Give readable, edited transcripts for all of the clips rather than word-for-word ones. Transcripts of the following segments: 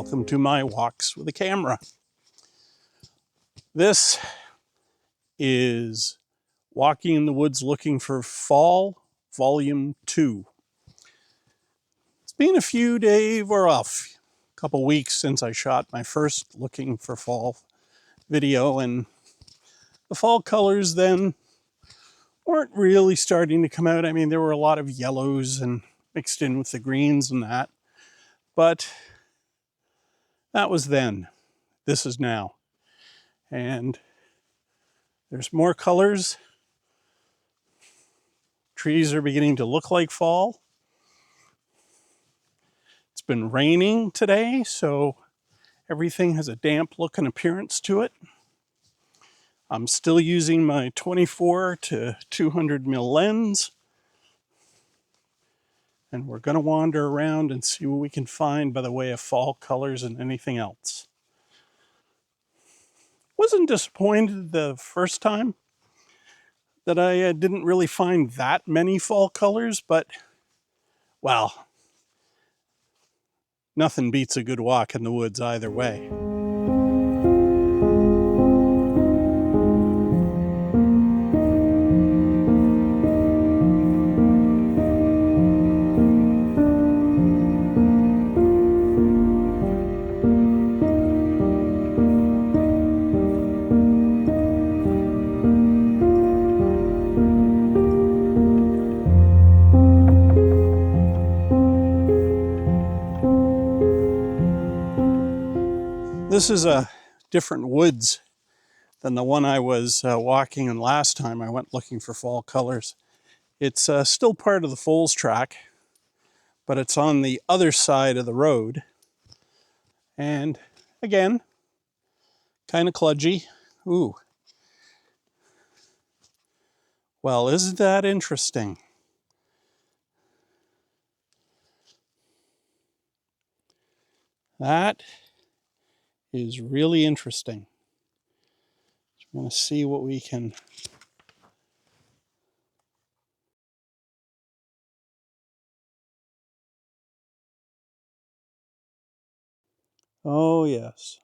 welcome to my walks with a camera. This is Walking in the Woods Looking for Fall, Volume 2. It's been a few days, or a couple weeks since I shot my first Looking for Fall video, and the fall colors then weren't really starting to come out. I mean, there were a lot of yellows and mixed in with the greens and that, but that was then. This is now. And there's more colors. Trees are beginning to look like fall. It's been raining today, so everything has a damp look and appearance to it. I'm still using my 24 to 200 mil lens. And we're going to wander around and see what we can find by the way of fall colors and anything else. Wasn't disappointed the first time that I didn't really find that many fall colors, but, well, nothing beats a good walk in the woods either way. This is a different woods than the one I was walking in last time I went looking for fall colors. It's still part of the Foals track, but it's on the other side of the road. And again, kind of kludgy. Ooh. Well, isn't that interesting? That is really interesting. So we're going to see what we can. Oh, yes.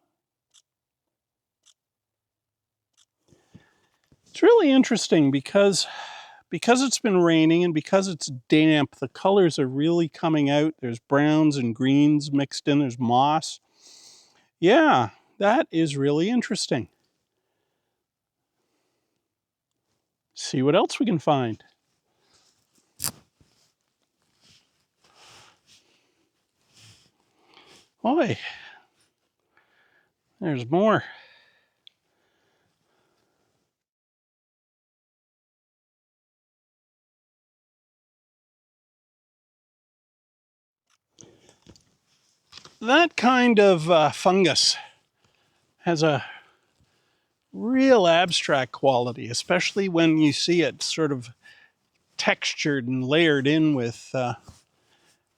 It's really interesting because it's been raining and because it's damp, the colors are really coming out. There's browns and greens mixed in. There's moss. Yeah, that is really interesting. See what else we can find. Boy, there's more. That kind of fungus has a real abstract quality, especially when you see it sort of textured and layered in with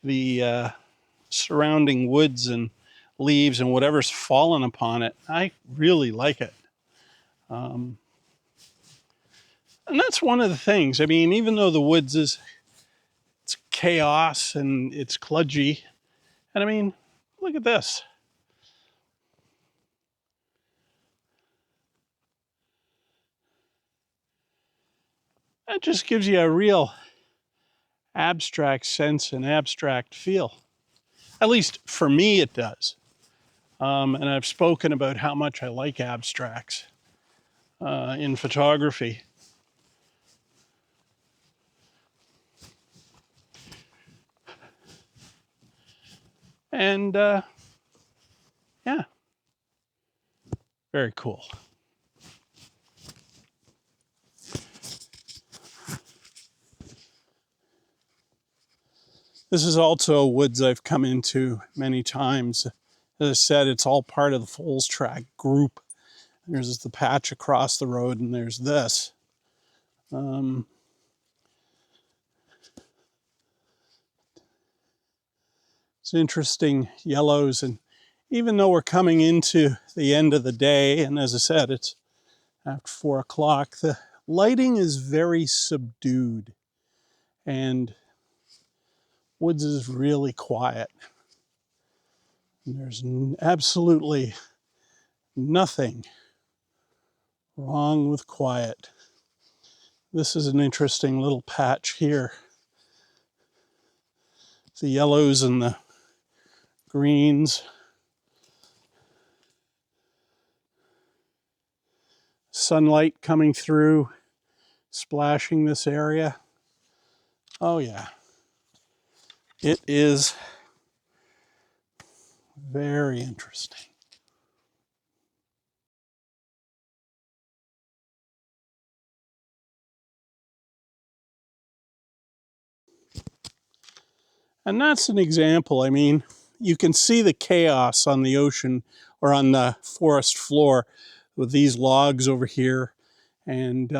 the surrounding woods and leaves and whatever's fallen upon it. I really like it. And that's one of the things. I mean, even though the woods it's chaos and it's kludgy, and I mean, look at this. That just gives you a real abstract sense and abstract feel. At least for me, it does. And I've spoken about how much I like abstracts in photography. And yeah, very cool. This is also woods I've come into many times. As I said, it's all part of the Foals track group. There's the patch across the road, and there's this. It's interesting yellows, and even though we're coming into the end of the day, and as I said, it's after 4 o'clock, the lighting is very subdued, and woods is really quiet. And there's absolutely nothing wrong with quiet. This is an interesting little patch here. The yellows and the greens. Sunlight coming through, splashing this area. Oh yeah, it is very interesting. And that's an example. I mean, you can see the chaos on the ocean or on the forest floor with these logs over here, and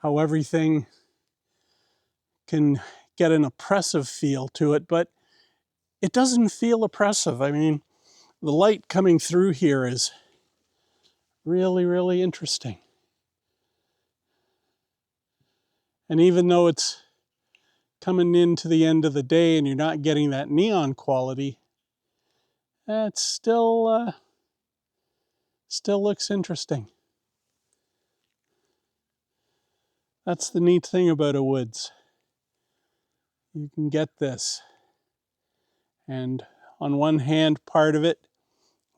how everything can get an oppressive feel to it, but it doesn't feel oppressive. I mean, the light coming through here is really, really interesting. And even though it's coming into the end of the day and you're not getting that neon quality, it still looks interesting. That's the neat thing about a woods. You can get this. And on one hand, part of it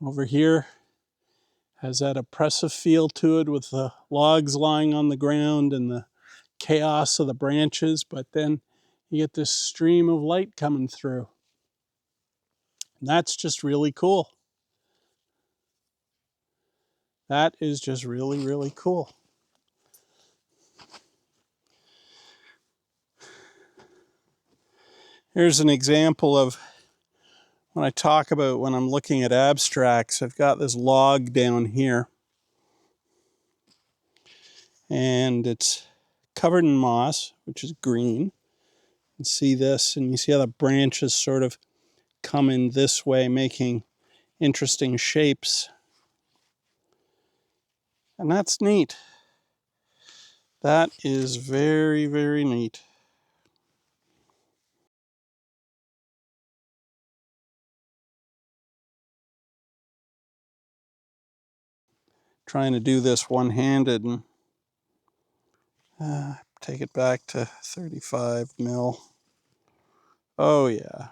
over here has that oppressive feel to it with the logs lying on the ground and the chaos of the branches, but then you get this stream of light coming through. And that's just really cool. That is just really, really cool. Here's an example of when I talk about when I'm looking at abstracts. I've got this log down here, and it's covered in moss, which is green. You can see this, and you see how the branches sort of come in this way, making interesting shapes. And that's neat. That is very, very neat. Trying to do this one-handed and take it back to 35 mil. Oh yeah.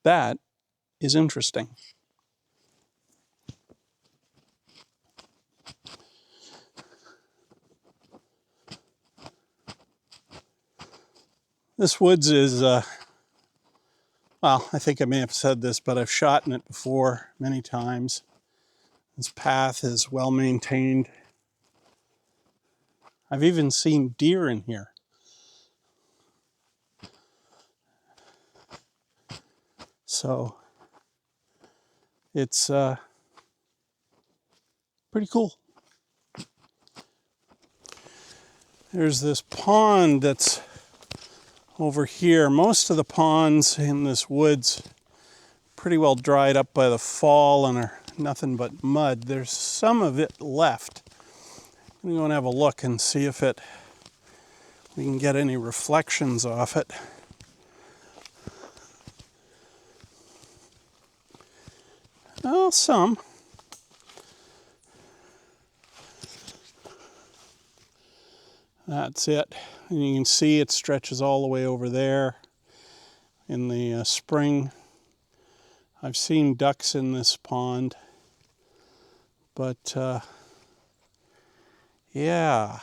That is interesting. This woods is, well, I think I may have said this, but I've shot in it before many times. This path is well maintained. I've even seen deer in here. So it's pretty cool. There's this pond that's over here. Most of the ponds in this woods pretty well dried up by the fall and are nothing but mud. There's some of it left. I'm going to have a look and see if we can get any reflections off it. Oh, some. That's it. And you can see it stretches all the way over there in the spring. I've seen ducks in this pond, but yeah.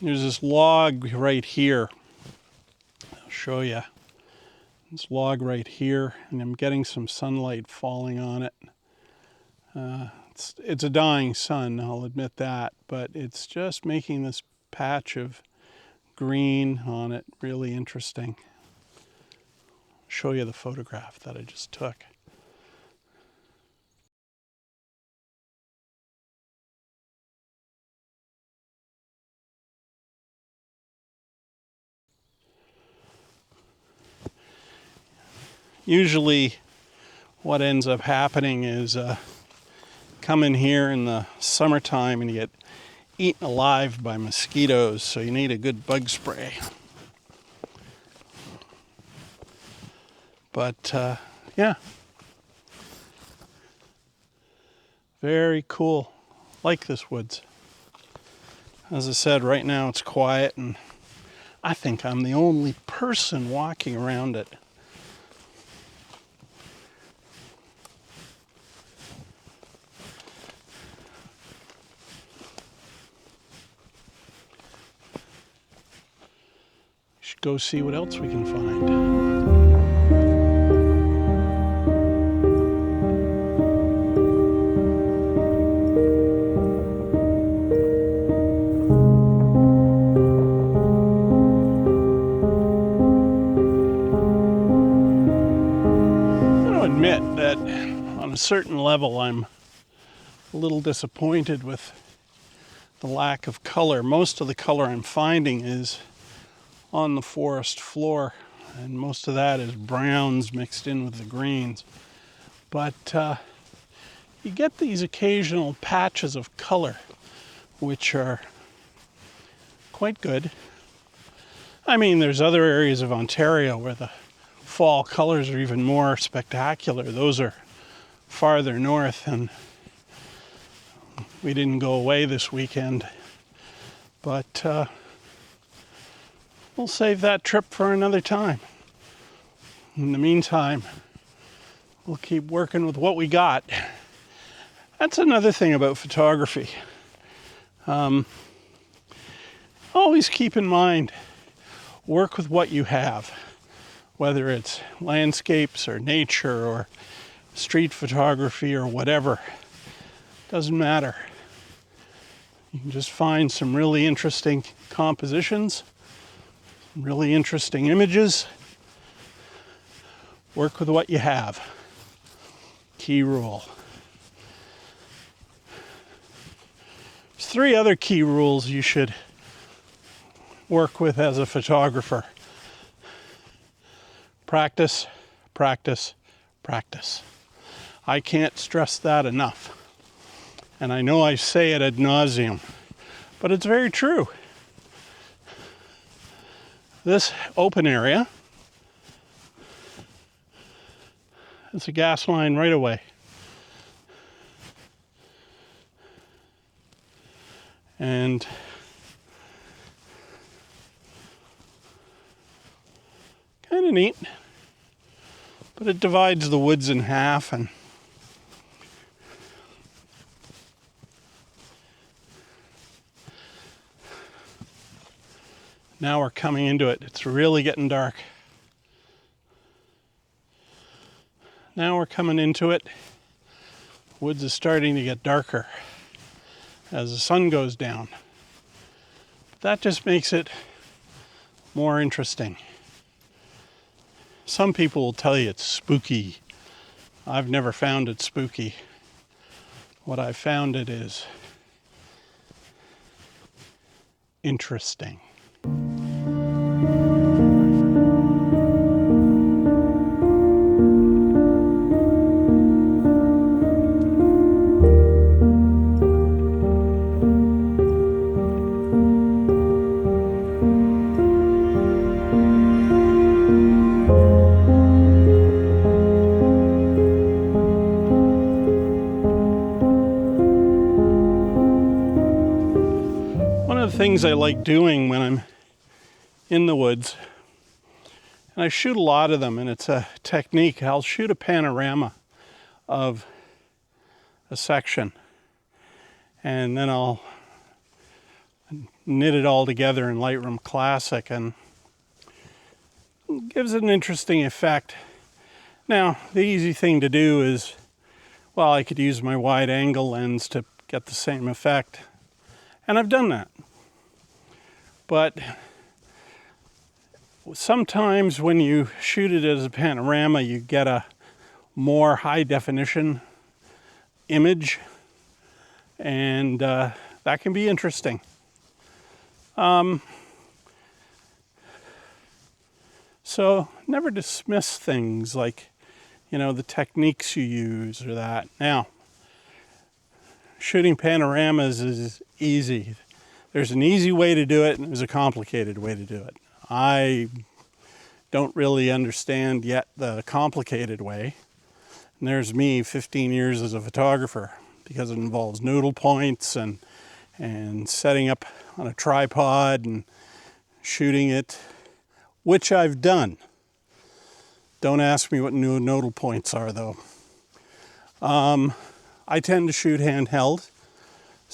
There's this log right here. I'll show you. This log right here, and I'm getting some sunlight falling on it. It's a dying sun, I'll admit that, but it's just making this patch of green on it really interesting. I'll show you the photograph that I just took. Usually what ends up happening is come in here in the summertime and you get eaten alive by mosquitoes, so you need a good bug spray. But yeah, very cool. Like this woods. As I said, right now it's quiet, and I think I'm the only person walking around it. Should go see what else we can find. Admit that on a certain level I'm a little disappointed with the lack of color. Most of the color I'm finding is on the forest floor, and most of that is browns mixed in with the greens. But you get these occasional patches of color which are quite good. I mean, there's other areas of Ontario where the fall colors are even more spectacular. Those are farther north, and we didn't go away this weekend. But we'll save that trip for another time. In the meantime, we'll keep working with what we got. That's another thing about photography. Always keep in mind, work with what you have. Whether it's landscapes or nature or street photography or whatever, doesn't matter. You can just find some really interesting compositions, really interesting images. Work with what you have. Key rule. There's 3 other key rules you should work with as a photographer. Practice, practice, practice. I can't stress that enough. And I know I say it ad nauseum, but it's very true. This open area, it's a gas line right away. And kind of neat. But it divides the woods in half, and now we're coming into it. It's really getting dark. Now we're coming into it. Woods is starting to get darker as the sun goes down. That just makes it more interesting. Some people will tell you it's spooky. I've never found it spooky. What I've found it is interesting. Things I like doing when I'm in the woods, and I shoot a lot of them, and it's a technique. I'll shoot a panorama of a section, and then I'll knit it all together in Lightroom Classic, and it gives it an interesting effect. Now, the easy thing to do is, well, I could use my wide angle lens to get the same effect, and I've done that. But sometimes when you shoot it as a panorama, you get a more high definition image, and that can be interesting. So never dismiss things like, the techniques you use or that. Now, shooting panoramas is easy. There's an easy way to do it and there's a complicated way to do it. I don't really understand yet the complicated way. And there's me, 15 years as a photographer, because it involves noodle points and setting up on a tripod and shooting it, which I've done. Don't ask me what new nodal points are though. I tend to shoot handheld.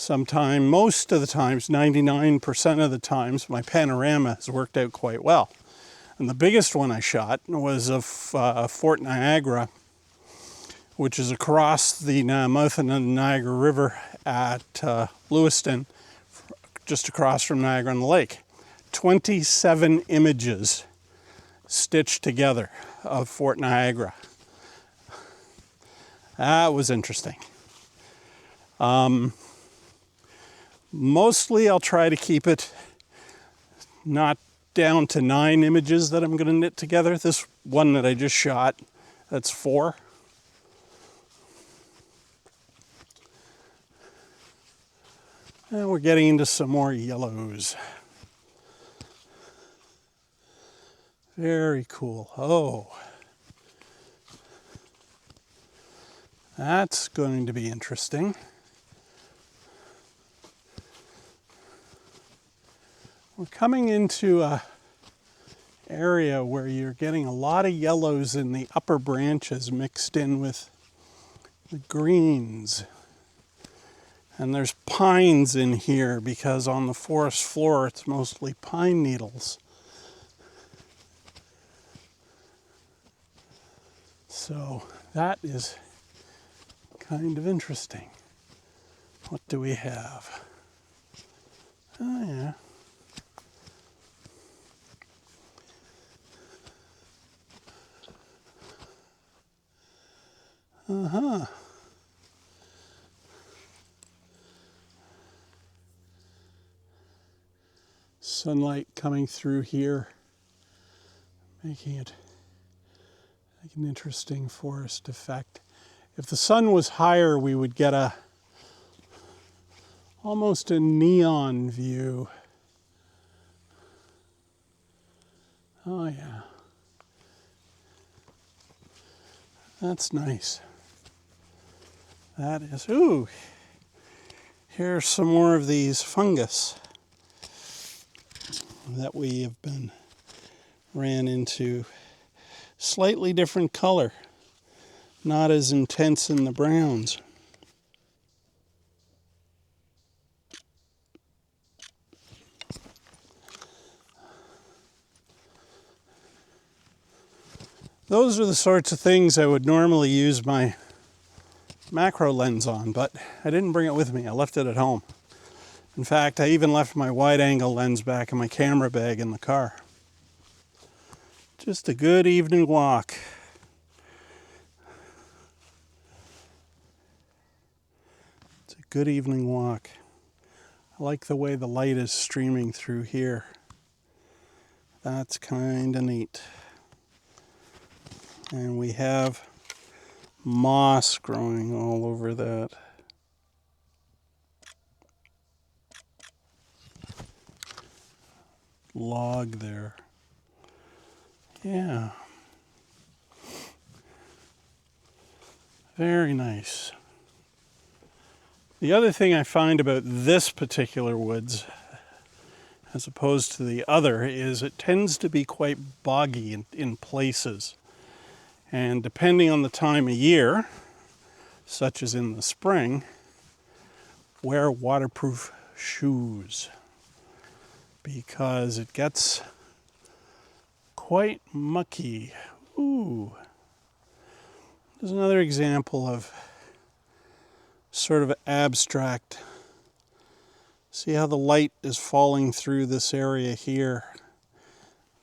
Most of the times, 99% of the times, my panorama has worked out quite well. And the biggest one I shot was of Fort Niagara, which is across the mouth of the Niagara River at Lewiston, just across from Niagara-on-the-Lake. 27 images stitched together of Fort Niagara. That was interesting. Mostly I'll try to keep it not down to 9 images that I'm going to knit together. This one that I just shot, that's 4. And we're getting into some more yellows. Very cool. Oh, that's going to be interesting. We're coming into an area where you're getting a lot of yellows in the upper branches mixed in with the greens. And there's pines in here because on the forest floor it's mostly pine needles. So that is kind of interesting. What do we have? Oh yeah. Uh-huh. Sunlight coming through here, making it like an interesting forest effect. If the sun was higher, we would get almost a neon view. Oh yeah. That's nice. That is, ooh, here's some more of these fungus that we have ran into. Slightly different color, not as intense in the browns. Those are the sorts of things I would normally use my macro lens on, but I didn't bring it with me. I left it at home. In fact, I even left my wide-angle lens back in my camera bag in the car. Just a good evening walk. It's a good evening walk. I like the way the light is streaming through here. That's kind of neat. And we have moss growing all over that. Log there. Yeah. Very nice. The other thing I find about this particular woods, as opposed to the other, is it tends to be quite boggy in places. And depending on the time of year, such as in the spring, wear waterproof shoes because it gets quite mucky. Ooh. There's another example of sort of abstract. See how the light is falling through this area here,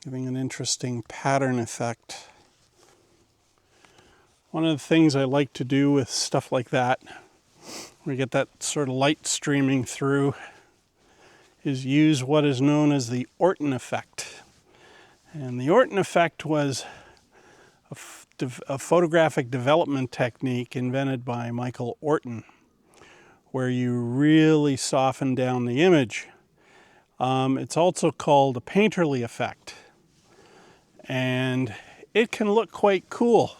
giving an interesting pattern effect. One of the things I like to do with stuff like that, where you get that sort of light streaming through, is use what is known as the Orton effect. And the Orton effect was a photographic development technique invented by Michael Orton, where you really soften down the image. It's also called a painterly effect, and it can look quite cool,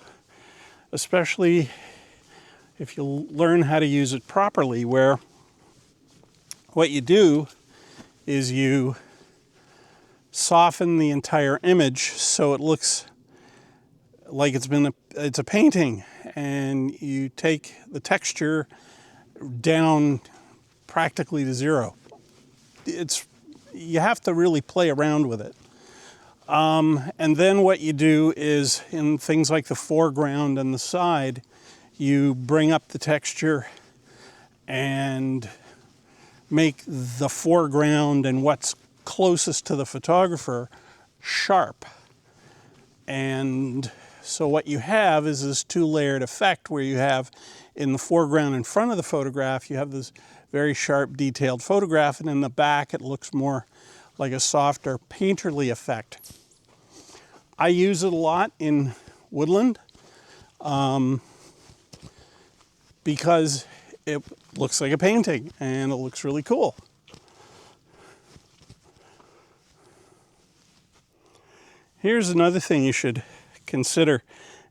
especially if you learn how to use it properly, where what you do is you soften the entire image so it looks like it's a painting, and you take the texture down practically to zero. You have to really play around with it. And then what you do is, in things like the foreground and the side, you bring up the texture and make the foreground and what's closest to the photographer sharp. And so what you have is this two-layered effect where you have, in the foreground in front of the photograph, you have this very sharp, detailed photograph, and in the back it looks more like a softer, painterly effect. I use it a lot in woodland because it looks like a painting and it looks really cool. Here's another thing you should consider,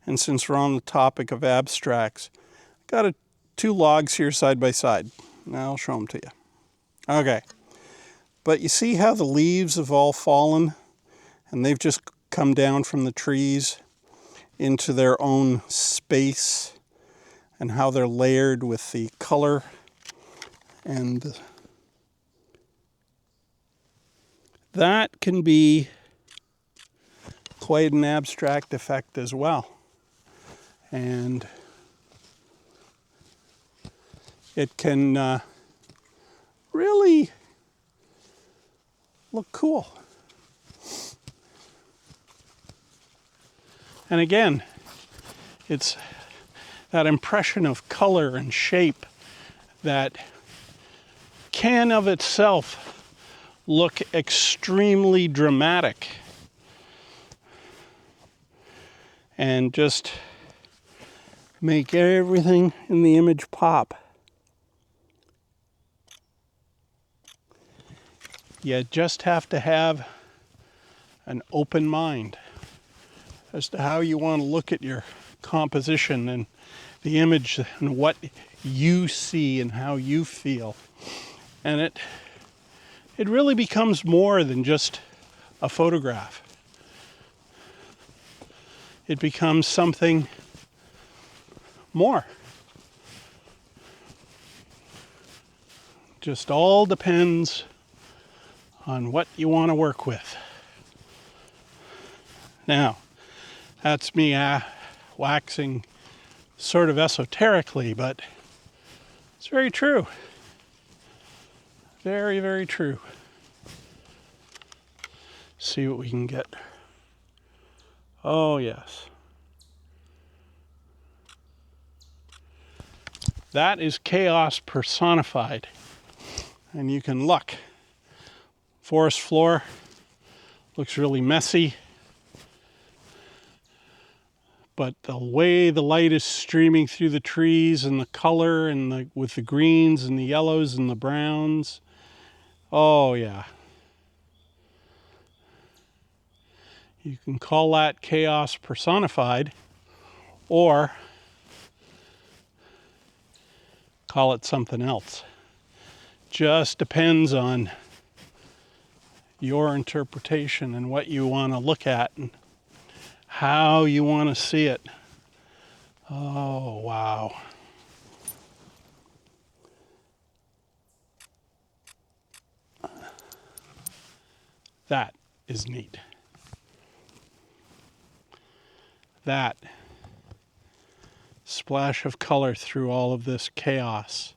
and since we're on the topic of abstracts, I got two logs here side by side. Now I'll show them to you. Okay, but you see how the leaves have all fallen and they've just come down from the trees into their own space, and how they're layered with the color, and that can be quite an abstract effect as well. And it can really look cool. And again, it's that impression of color and shape that can of itself look extremely dramatic and just make everything in the image pop. You just have to have an open mind as to how you want to look at your composition and the image and what you see and how you feel. And it really becomes more than just a photograph. It becomes something more. Just all depends on what you want to work with. Now, that's me waxing sort of esoterically, but it's very true. Very, very true. See what we can get. Oh, yes. That is chaos personified. And you can look. Forest floor looks really messy. But the way the light is streaming through the trees and the color and with the greens and the yellows and the browns. Oh, yeah. You can call that chaos personified, or call it something else. Just depends on your interpretation and what you want to look at and how you want to see it. Oh, wow. That is neat. That splash of color through all of this chaos.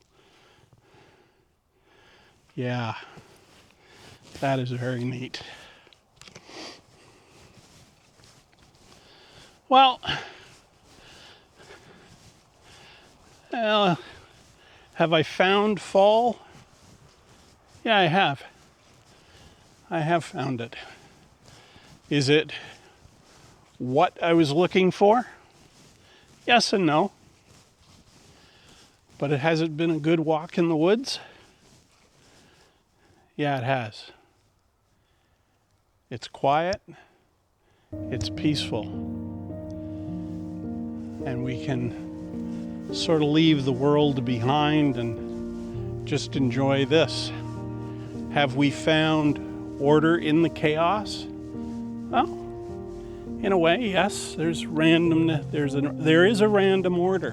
Yeah, that is very neat. Well, have I found fall? Yeah, I have. I have found it. Is it what I was looking for? Yes and no. But it hasn't been a good walk in the woods. Yeah, it has. It's quiet, it's peaceful, and we can sort of leave the world behind and just enjoy this. Have we found order in the chaos? Well, in a way, yes, there's randomness, there is a random order.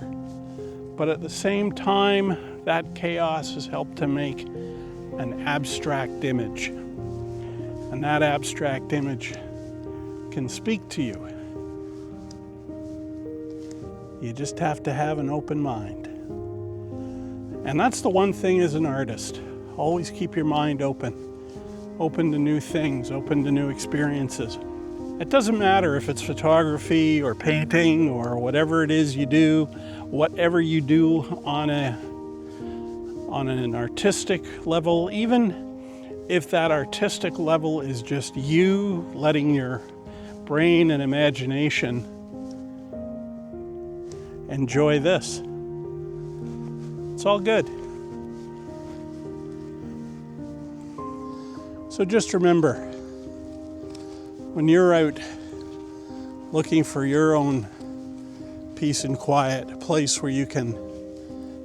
But at the same time, that chaos has helped to make an abstract image. And that abstract image can speak to you. You just have to have an open mind. And that's the one thing as an artist. Always keep your mind open. Open to new things, open to new experiences. It doesn't matter if it's photography or painting or whatever it is you do, whatever you do on an artistic level, even if that artistic level is just you letting your brain and imagination enjoy this. It's all good. So just remember, when you're out looking for your own peace and quiet, a place where you can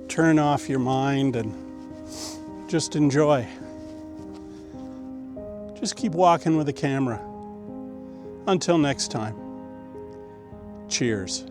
turn off your mind and just enjoy, just keep walking with a camera. Until next time, cheers.